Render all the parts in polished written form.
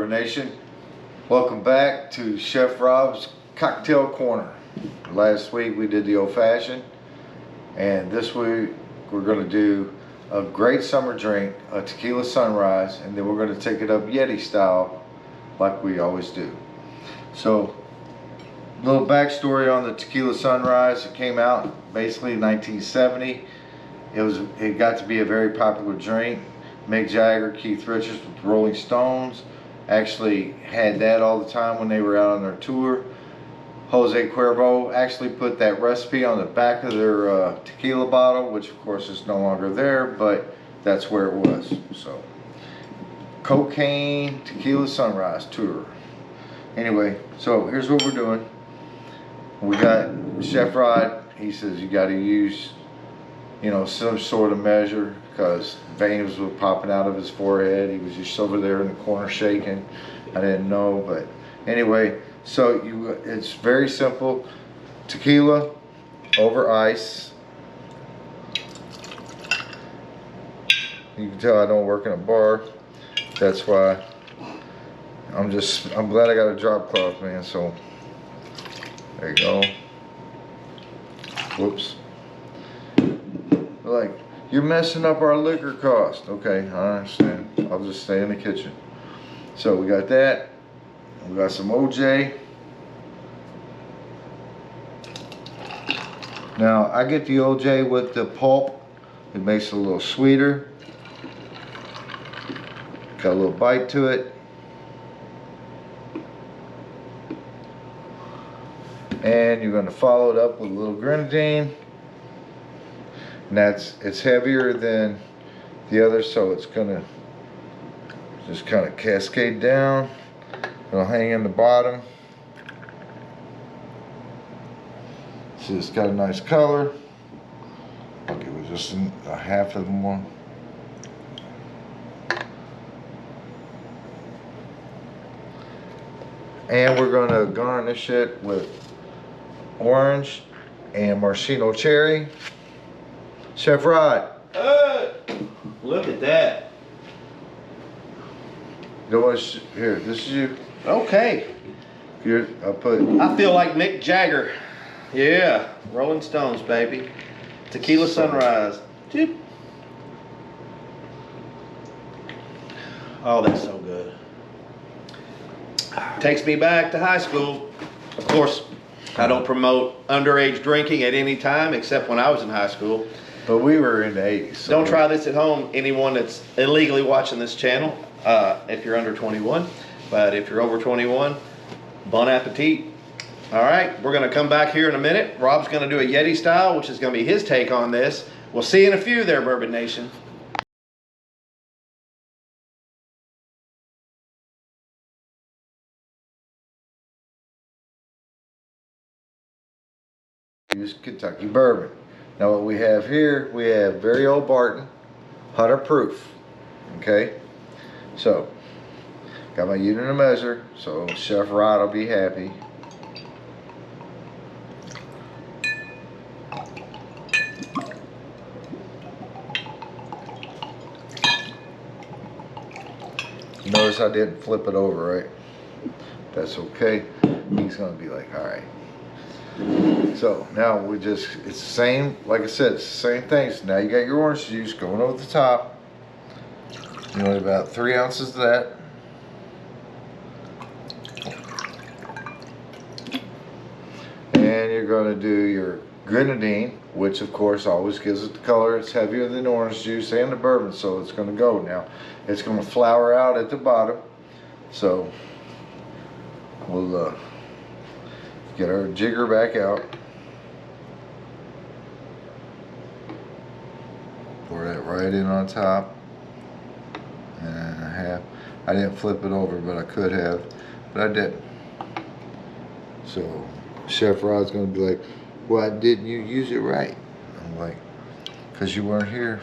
Bourbon Nation. Welcome back to Chef Rob's Cocktail Corner. Last week we did the old fashioned, and this week we're going to do a great summer drink, a tequila sunrise, and then we're going to take it up Yeti style like we always do. So, little backstory on the tequila sunrise. It came out basically in 1970. It got to be a very popular drink. Mick Jagger, Keith Richards with the Rolling Stones actually had that all the time when they were out on their tour. Jose Cuervo actually put that recipe on the back of their tequila bottle, which of course is no longer there, but that's where it was. So, Cocaine Tequila Sunrise Tour. Anyway, so here's what we're doing. We got Chef Rod. He says you got to use, some sort of measure, because veins were popping out of his forehead. He was just over there in the corner shaking. I didn't know, but anyway, so it's very simple. Tequila over ice. You can tell I don't work in a bar. That's why I'm glad I got a drop cloth, man. So there you go. Whoops. Like, you're messing up our liquor cost. Okay, I understand. I'll just stay in the kitchen. So we got that. We got some OJ. Now I get the OJ with the pulp. It makes it a little sweeter. Got a little bite to it. And you're going to follow it up with a little grenadine. And it's heavier than the other, so it's gonna just kind of cascade down. It'll hang in the bottom. See, it's got a nice color. I'll give it just a half of them one. And we're gonna garnish it with orange and maraschino cherry. Chef Rod. Look at that. Here, this is you. Okay. Here, I feel like Mick Jagger. Yeah, Rolling Stones, baby. Tequila sunrise. Doop. Oh, that's so good. Takes me back to high school. Of course, I don't promote underage drinking at any time except when I was in high school. But we were in the 80s. So don't try this at home, anyone that's illegally watching this channel, if you're under 21. But if you're over 21, bon appetit. All right, we're going to come back here in a minute. Rob's going to do a Yeti style, which is going to be his take on this. We'll see you in a few there, Bourbon Nation. Use Kentucky bourbon. Now what we have here, we have very old Barton, 100 proof. Okay, so got my unit of measure, so Chef Rod will be happy. Notice I didn't flip it over, right? That's okay. He's gonna be like, all right. So now it's the same, like I said, it's the same thing. So now you got your orange juice going over the top. You want about 3 ounces of that. And you're going to do your grenadine, which of course always gives it the color. It's heavier than the orange juice and the bourbon, so it's going to go. Now it's going to flour out at the bottom. So we'll get our jigger back out. Pour that right in on top. And I didn't flip it over, but I could have, but I didn't. So Chef Rod's gonna be like, why didn't you use it right? I'm like, because you weren't here.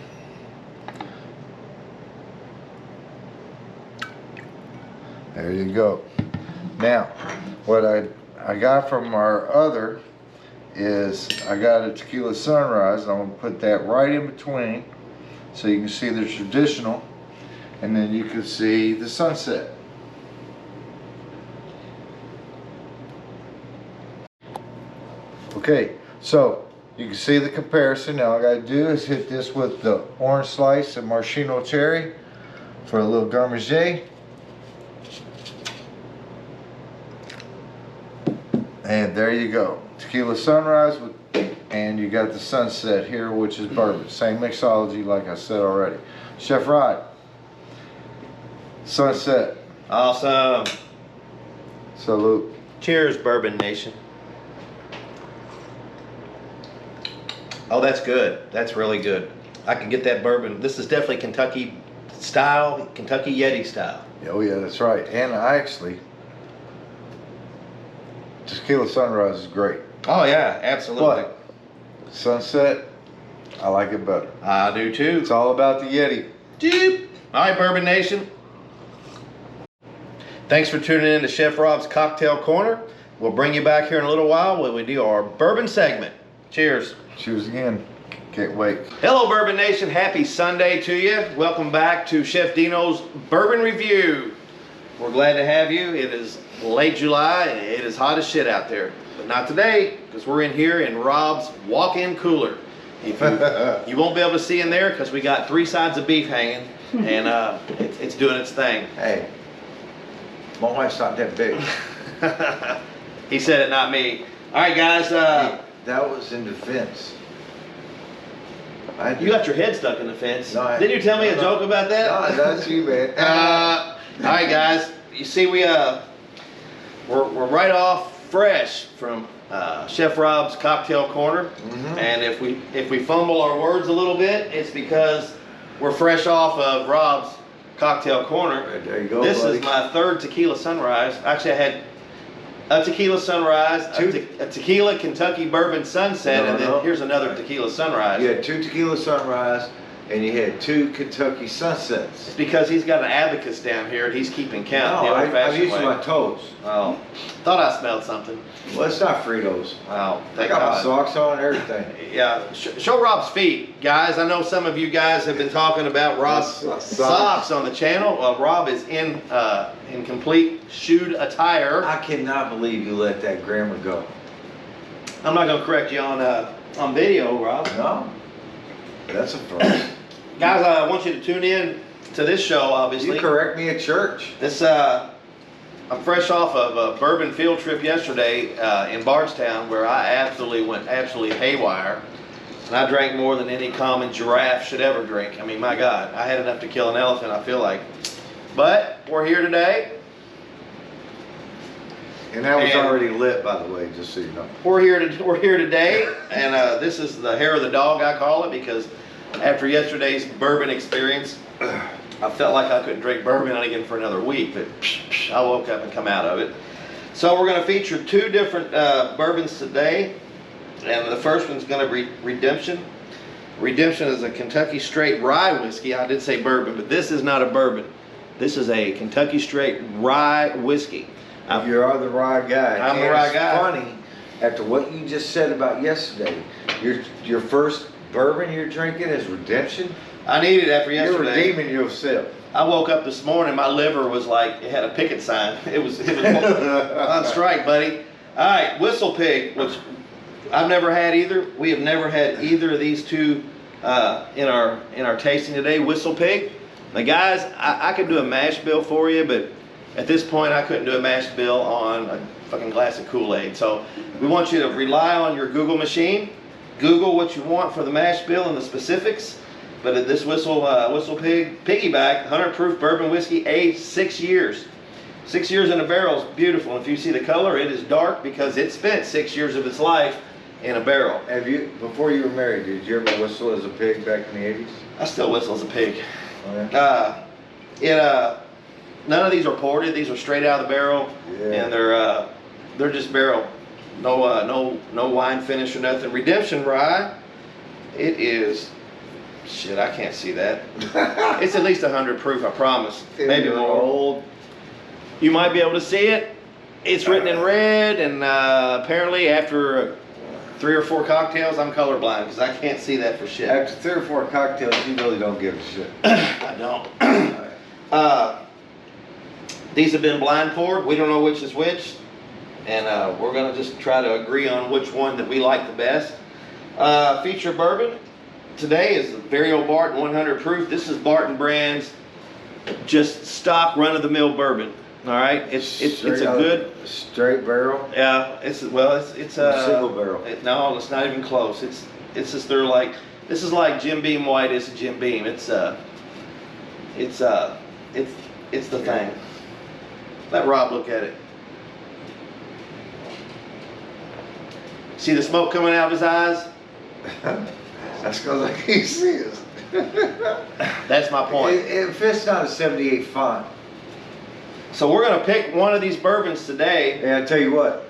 There you go. Now, what I got from our other is I got a tequila sunrise. I'm gonna put that right in between so you can see the traditional, and then you can see the sunset. Okay, so you can see the comparison. Now all I gotta do is hit this with the orange slice of maraschino cherry for a little gourmet. And there you go. Tequila Sunrise, and you got the Sunset here, which is bourbon. Same mixology like I said already. Chef Rod, Sunset. Awesome. Salute. Cheers, Bourbon Nation. Oh, that's good. That's really good. I can get that bourbon. This is definitely Kentucky style, Kentucky Yeti style. Oh yeah, that's right. And I actually, Tequila Sunrise is great. Oh yeah, absolutely. But Sunset, I like it better. I do too. It's all about the Yeti. Doop. All right, Bourbon Nation. Thanks for tuning in to Chef Rob's Cocktail Corner. We'll bring you back here in a little while when we do our bourbon segment. Cheers. Cheers again. Can't wait. Hello, Bourbon Nation. Happy Sunday to you. Welcome back to Chef Deeno's Bourbon Review. We're glad to have you. It is late July and it is hot as shit out there. But not today, because we're in here in Rob's walk-in cooler. You won't be able to see in there because we got 3 sides of beef hanging and it's doing its thing. Hey, my wife's not that big. He said it, not me. All right, guys. That was in defense. You got your head stuck in the fence. No, Didn't you tell me a joke about that? No, that's you, man. All right, guys. You see, we're right off fresh from Chef Rob's Cocktail Corner, and if we fumble our words a little bit, it's because we're fresh off of Rob's Cocktail Corner. Right, there you go. This buddy. is my 3rd Tequila Sunrise. Actually, I had a Tequila Sunrise, a Tequila Kentucky Bourbon Sunset, and then here's another Tequila Sunrise. You had 2 Tequila Sunrise, and you had 2 Kentucky Sunsets. It's because he's got an abacus down here and he's keeping count. No, the I'm old-fashioned using way. my toes. Oh, thought I smelled something. Well, it's not Fritos. Wow, I thank got my God. socks on and everything. Yeah, show Rob's feet, guys. I know some of you guys have been talking about Rob's socks on the channel. Rob is in complete shoed attire. I cannot believe you let that grammar go. I'm not gonna correct you on video, Rob. No, that's a first. Guys, I want you to tune in to this show. Obviously, You correct me at church. this I'm fresh off of a bourbon field trip yesterday in Bardstown, where I went absolutely haywire. And I drank more than any common giraffe should ever drink. I mean, my God, I had enough to kill an elephant, I feel like. But we're here today. And that was And- already lit, by the way, just so you know. We're here today, and this is the hair of the dog, I call it, because after yesterday's bourbon experience, I felt like I couldn't drink bourbon again for another week, but I woke up and come out of it. So we're going to feature 2 different bourbons today, and the first one's going to be Redemption. Redemption is a Kentucky straight rye whiskey. I did say bourbon, but this is not a bourbon. This is a Kentucky straight rye whiskey. You are the rye guy. I'm the And rye it's guy. funny, after what you just said about yesterday, your first bourbon you're drinking is Redemption. I needed it after You're yesterday. redeeming yourself. I woke up this morning, my liver was like, it had a picket sign. It was on strike, buddy. All right, Whistle Pig, which I've never had either. We have never had either of these 2 in our tasting today. Whistle Pig. Now, guys, I could do a mash bill for you, but at this point, I couldn't do a mash bill on a fucking glass of Kool-Aid. So we want you to rely on your Google machine. Google what you want for the mash bill and the specifics. But this Whistle Pig Piggyback 100 proof bourbon whiskey, aged 6 years. 6 years in a barrel is beautiful. If you see the color, it is dark because it spent 6 years of its life in a barrel. Have you, before you were married, did you ever whistle as a pig back in the 80s? I still whistle as a pig. Oh, yeah. None of these are ported. These are straight out of the barrel, Yeah. and they're just barrel. No wine finish or nothing. Redemption rye. It is. Shit, I can't see that. It's at least 100 proof, I promise. Maybe more. Old. You might be able to see it. It's written in red, and apparently after 3 or 4 cocktails, I'm colorblind because I can't see that for shit. After 3 or 4 cocktails, you really don't give a shit. I don't. These have been blind poured. We don't know which is which. and we're gonna just try to agree on which one that we like the best. Feature bourbon today is very old Barton 100 proof. This is Barton Brand's just stock run-of-the-mill bourbon. All right, it's a good straight barrel. Yeah, it's a single barrel. No, it's not even close. It's just they're like, this is like Jim Beam White is a Jim Beam. It's the thing. Let Rob look at it. See the smoke coming out of his eyes? That's because I can't see it. That's my point. If it's not a 78 font. So we're gonna pick one of these bourbons today. And I tell you what,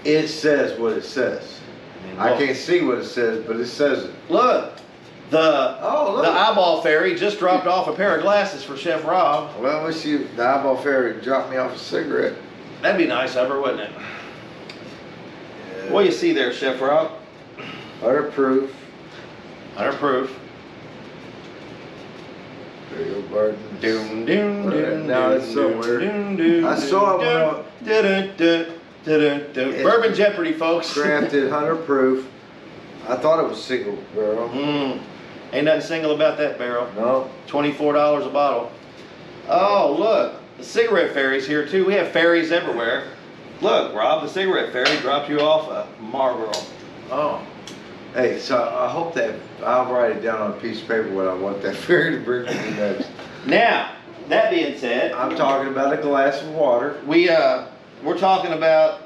it says what it says. I Look. can't see what it says, but it says it. Look, the look. eyeball fairy just dropped off a pair of glasses for Chef Rob. Well, wish you, the eyeball fairy dropped me off a cigarette. That'd be nice of her, wouldn't it? What do you see there, Chef Rob? 100 proof. 100 proof. There you go, Barton. Doom, doom, doom. Now it's somewhere. I saw it when Bourbon Jeopardy, folks. Crafted 100 proof. I thought it was single barrel. Ain't nothing single about that barrel. No. $24 a bottle. Oh, look. The cigarette fairy's here too. We have fairies everywhere. Look, Rob, the cigarette fairy dropped you off a Marlboro. Oh. Hey, so I hope that I'll write it down on a piece of paper what I want that fairy to bring me next. Now, that being said, I'm talking about a glass of water. we're talking about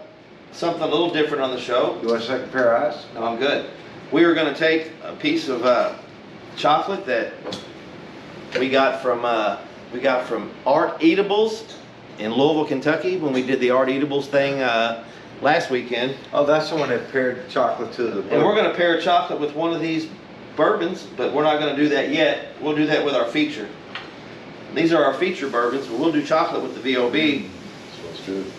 something a little different on the show. You want a second pair of eyes? No, I'm good. We are going to take a piece of chocolate that we got from Art Eatables in Louisville, Kentucky, when we did the Art Eatables thing last weekend. Oh, that's the one that paired chocolate to the book. And we're going to pair chocolate with one of these bourbons, but we're not going to do that yet. We'll do that with our feature. These are our feature bourbons, but we'll do chocolate with the VOB. Smells good.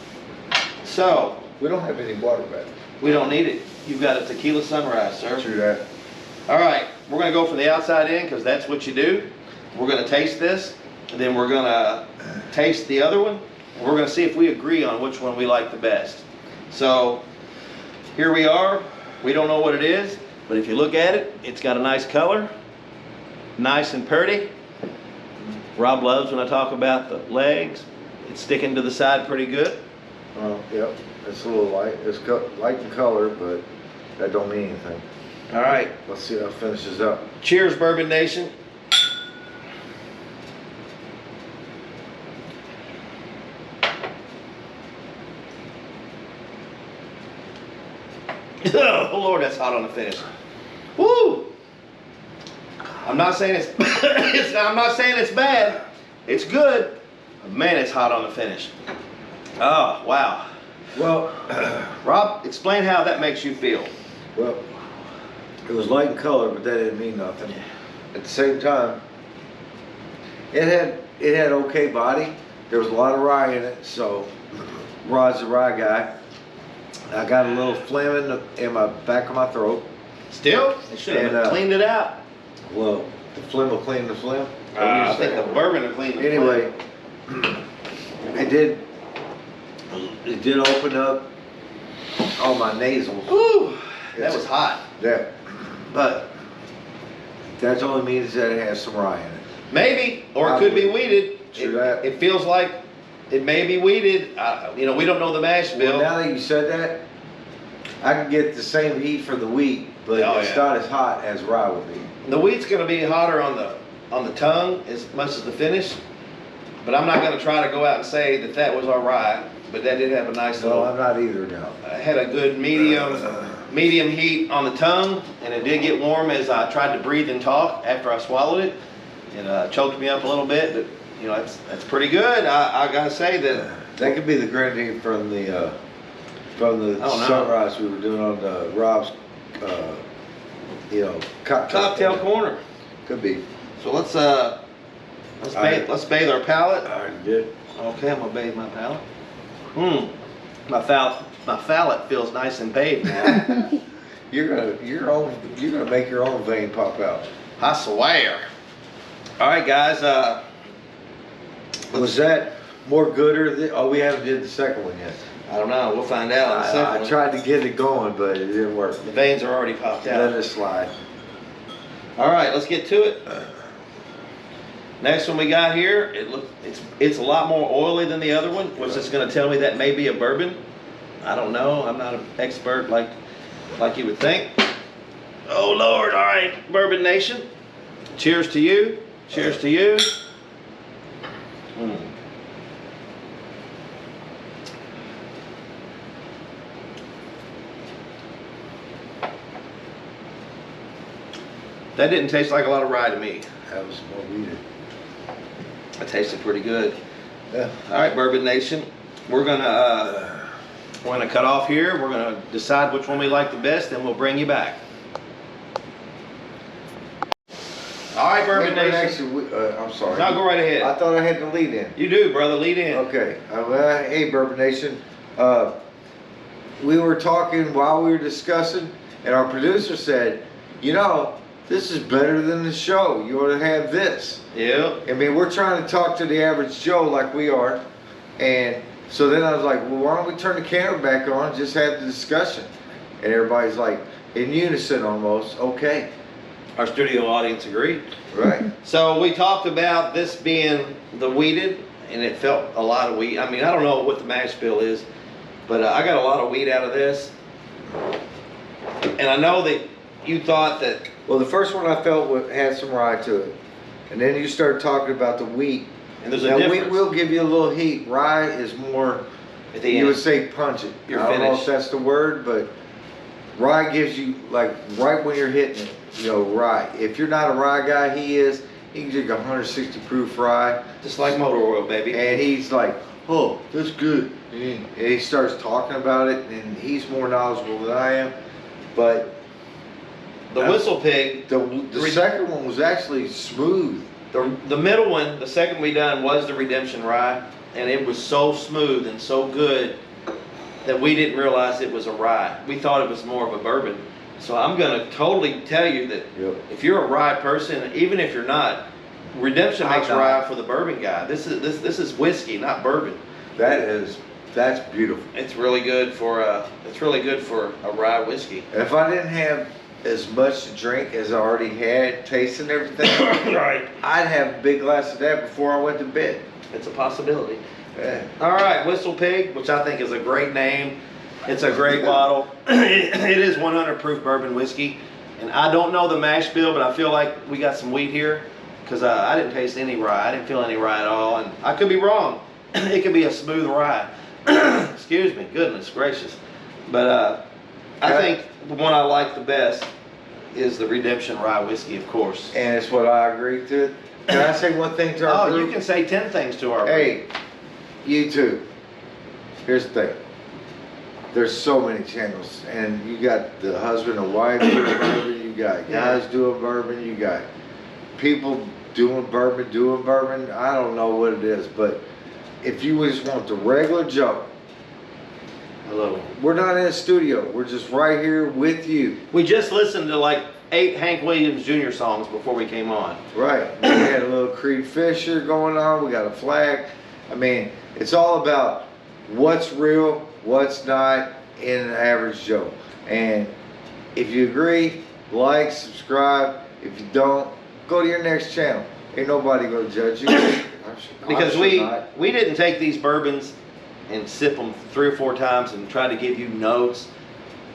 So, We don't have any water back. we don't need it. You've got a tequila sunrise, sir. True that. All right, we're going to go from the outside in because that's what you do. We're going to taste this, and then we're going to taste the other one, and we're going to see if we agree on which one we like the best. So, here we are. We don't know what it is, but if you look at it, it's got a nice color, nice and pretty. Rob loves when I talk about the legs. It's sticking to the side pretty good. Yep. It's a little light. It's light in color, but that don't mean anything. All right. Let's see how it finishes up. Cheers, Bourbon Nation. Oh Lord, that's hot on the finish. Woo! I'm not saying I'm not saying it's bad. It's good. But man, it's hot on the finish. Oh wow. Well, Rob, explain how that makes you feel. well, it was light in color, but that didn't mean nothing. At the same time, it had okay body. There was a lot of rye in it, so Rod's a rye guy. I got a little phlegm in my back of my throat. Still? They should have cleaned it out. Well, the phlegm will clean the phlegm. I think the bourbon will clean the Anyway, it did open up all my nasals. Whew, that was hot. Yeah, But that only means that it has some rye in it. maybe, or it could be weeded. True that. It feels like it may be weeded. We don't know the mash bill. Well, now that you said that, I can get the same heat from the wheat, but Oh, it's yeah. not as hot as rye would be. The wheat's going to be hotter on the tongue as much as the finish. But I'm not going to try to go out and say that was our rye. But that did have a nice No, little. I'm not either now. Had a good medium heat on the tongue, and it did get warm as I tried to breathe and talk after I swallowed it. It choked me up a little bit, but that's pretty good. I gotta say that. That could be the grenadine from the know. sunrise we were doing on Rob's, Cocktail corner. Could be. So let's bathe our palate. I already did. Okay, I'm gonna bathe my palate. My palate feels nice and bathed now. You're gonna make your own vein pop out. I swear. All right, guys. Was that more gooder? We haven't did the second one yet. I don't know. We'll find out. In the second I one. tried to get it going, but it didn't work. The veins are already popped out. Let it slide. All right, let's get to it. Next one we got here, it's a lot more oily than the other one, which is going to tell me that may be a bourbon. I don't know. I'm not an expert like you would think. Oh Lord! All right, Bourbon Nation. Cheers to you. Cheers to you. That didn't taste like a lot of rye to me. That was more weeded. It tasted pretty good. Yeah. All right, Bourbon Nation. We're gonna cut off here. We're gonna decide which one we like the best, and we'll bring you back. All right, Bourbon Nation. I'm sorry. No, go right ahead. I thought I had the lead in. You do, brother. Lead in. Okay. Hey, Bourbon Nation. We were talking while we were discussing, and our producer said, you know, this is better than the show. You ought to have this. Yeah. I mean, we're trying to talk to the average Joe like we are. And so then I was like, well, why don't we turn the camera back on and just have the discussion? And everybody's like, in unison almost, okay. Our studio audience agreed. Right. So we talked about this being the wheated, and it felt a lot of wheat. I mean, I don't know what the mash bill is, but I got a lot of wheat out of this. And I know that you thought that... Well, the first one I felt had some rye to it. And then you start talking about the wheat. And there's a now, difference. wheat will give you a little heat. Rye is more, At the you end, would say pungent. You're I don't know if finished. that's the word, but rye gives you, like, right when you're hitting it, you know, rye. If you're not a rye guy, he is. He can drink 160 proof rye. just like motor oil, baby. And he's like, oh, that's good. And he starts talking about it, and he's more knowledgeable than I am. But The Whistle Pig, the second one was actually smooth. the middle one, the second we done was the Redemption Rye, and it was so smooth and so good that we didn't realize it was a rye. We thought it was more of a bourbon. So I'm gonna totally tell you that if you're a rye person, even if you're not, Redemption makes rye for the bourbon guy. This is whiskey, not bourbon. That's beautiful. It's really good for a rye whiskey. If I didn't have as much to drink as I already had, tasting everything, Right. I'd have a big glass of that before I went to bed. It's a possibility. Yeah. All right, Whistle Pig, which I think is a great name. It's a great bottle. It is 100 proof bourbon whiskey. And I don't know the mash bill, but I feel like we got some wheat here because I didn't taste any rye. I didn't feel any rye at all. And I could be wrong. It could be a smooth rye. Excuse me, goodness gracious. But I think the one I like the best is the Redemption Rye Whiskey, of course. And it's what I agree to. Can I say one thing to our group? You can say 10 things to our group. Hey, you too. Here's the thing. There's so many channels, and you got the husband and wife doing bourbon, you got guys doing bourbon, you got people doing bourbon. I don't know what it is, but if you just want the regular Joe, Hello. we're not in a studio. We're just right here with you. We just listened to like 8 Hank Williams Jr. songs before we came on. Right. We had a little Creed Fisher going on. We got a flag. I mean, it's all about what's real, what's not in an average Joe. And if you agree, like, subscribe. If you don't, go to your next channel. Ain't nobody gonna judge you. Because we didn't take these bourbons and sip them 3 or 4 times and try to give you notes.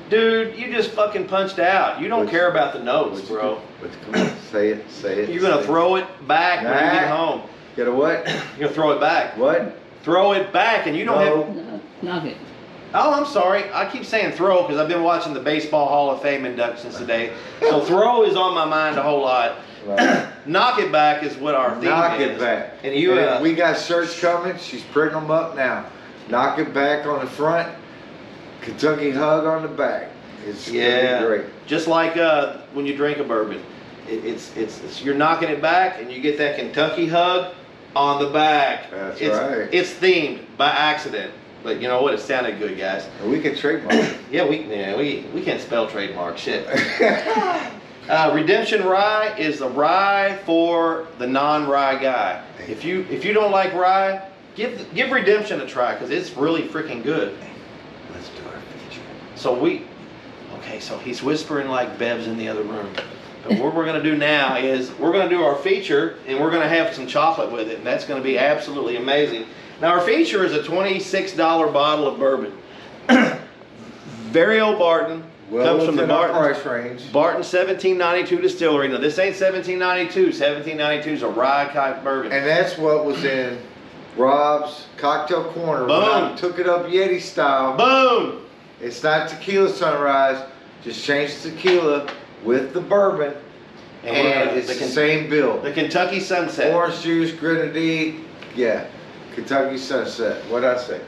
Dude, you just fucking punched out. You don't care about the notes, bro. Come on, say it. You're gonna throw it back when you get home. Get a what? You're gonna throw it back. What? Throw it back, and you don't have. No, knock it. Oh, I'm sorry. I keep saying throw because I've been watching the Baseball Hall of Fame inductions today. So throw is on my mind a whole lot. Right. Knock it back is what our theme Knock is. it back. And you, And we got shirts coming. She's printing them up now. Knock it back on the front. Kentucky hug on the back. It's gonna be great. Just like when you drink a bourbon, it's you're knocking it back and you get that Kentucky hug on the back. That's it's, right. It's themed by accident, but you know what? It sounded good, guys. And we can trademark it. Yeah, we can't spell trademark shit. Redemption Rye is the rye for the non-rye guy. If you don't like rye, give Redemption a try because it's really freaking good. Okay, so he's whispering like Bev's in the other room. But what we're gonna do now is we're gonna do our feature, and we're gonna have some chocolate with it, and that's gonna be absolutely amazing. Now our feature is a $26 bottle of bourbon. Very old Barton. Well, Comes from the within our Barton price range. Barton 1792 distillery. Now this ain't 1792. 1792 is a rye type bourbon. And that's what was in Rob's Cocktail Corner. When I Boom. took it up Yeti style. Boom! It's not tequila sunrise. Just change the tequila with the bourbon. And it's the same build. The Kentucky Sunset. Orange juice, grenadine. Yeah. Kentucky Sunset. What'd I say?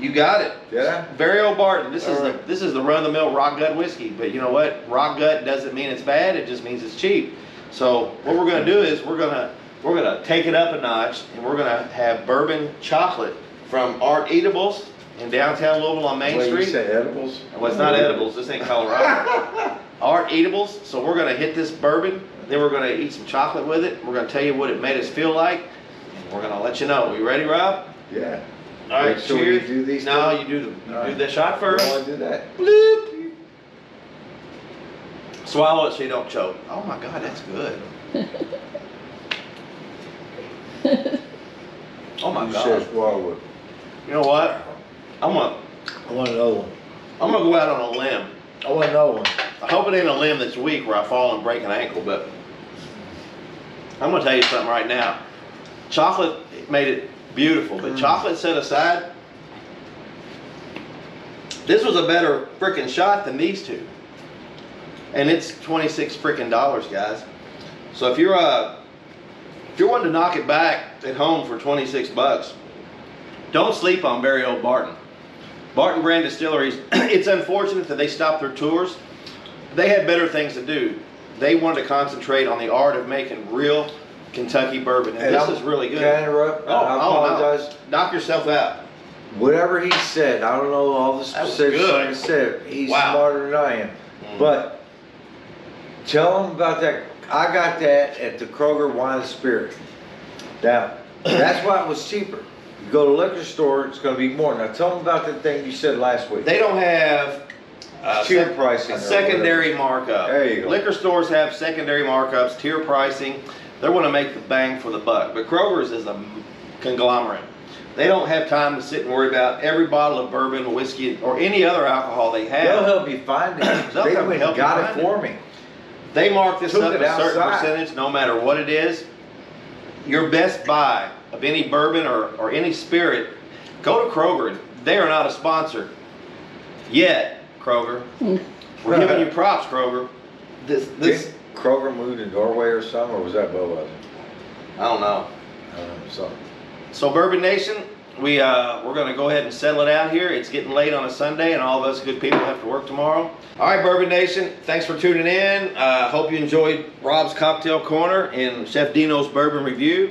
You got it. Yeah. Very old Barton. This is All right. this is the run of the mill rock gut whiskey. But you know what? Rock gut doesn't mean it's bad. It just means it's cheap. So what we're gonna do is we're gonna take it up a notch, and we're gonna have bourbon chocolate from Art Eatables in downtown Louisville on Main What, you Street. say edibles? Well, it's not edibles. This ain't Colorado. Art Eatables. So we're gonna hit this bourbon. Then we're gonna eat some chocolate with it. We're gonna tell you what it made us feel like. And we're gonna let you know. You ready, Rob? Yeah. All right, Make sure cheers. you do these No, things. you do All right. the shot You first. want to do that? Bloop. Swallow it so you don't choke. Oh my God, that's good. Oh my You God. said swallow it. You know what? I'm gonna I want another one. go out on a limb. I want another one. I hope it ain't a limb that's weak where I fall and break an ankle, but I'm gonna tell you something right now. Chocolate made it beautiful, but chocolate set aside, this was a better frickin' shot than these two. And it's 26 frickin' dollars, guys. So if you're wanting to knock it back at home for 26 bucks, don't sleep on very old Barton. Barton brand distilleries, it's unfortunate that they stopped their tours. They had better things to do. They wanted to concentrate on the art of making real Kentucky bourbon, and this is really good. Can I interrupt? I apologize. No. Knock yourself out. Whatever he said, I don't know all the That was specifics. good. Like I said, he's Wow. smarter than I am. But tell him about that. I got that at the Kroger Wine and Spirit. Now, that's why it was cheaper. You go to the liquor store, it's going to be more. Now, tell him about the thing you said last week. They don't have Tier pricing a or secondary markup. There you go. Liquor stores have secondary markups, tier pricing. They want to make the bang for the buck. But Kroger's is a conglomerate. They don't have time to sit and worry about every bottle of bourbon, whiskey, or any other alcohol they have. They'll help you find it. They'll They help went you and got find it for me. They mark this Took up it a certain outside. percentage, no matter what it is. Your best buy of any bourbon or any spirit, go to Kroger. They are not a sponsor yet, Kroger. We're giving you props, Kroger. This Did Kroger moved to Norway or something, or was that Budweiser? I don't know. Something. So Bourbon Nation, we're going to go ahead and settle it out here. It's getting late on a Sunday, and all of us good people have to work tomorrow. All right, Bourbon Nation, thanks for tuning in. Hope you enjoyed Rob's Cocktail Corner and Chef Deeno's Bourbon Review.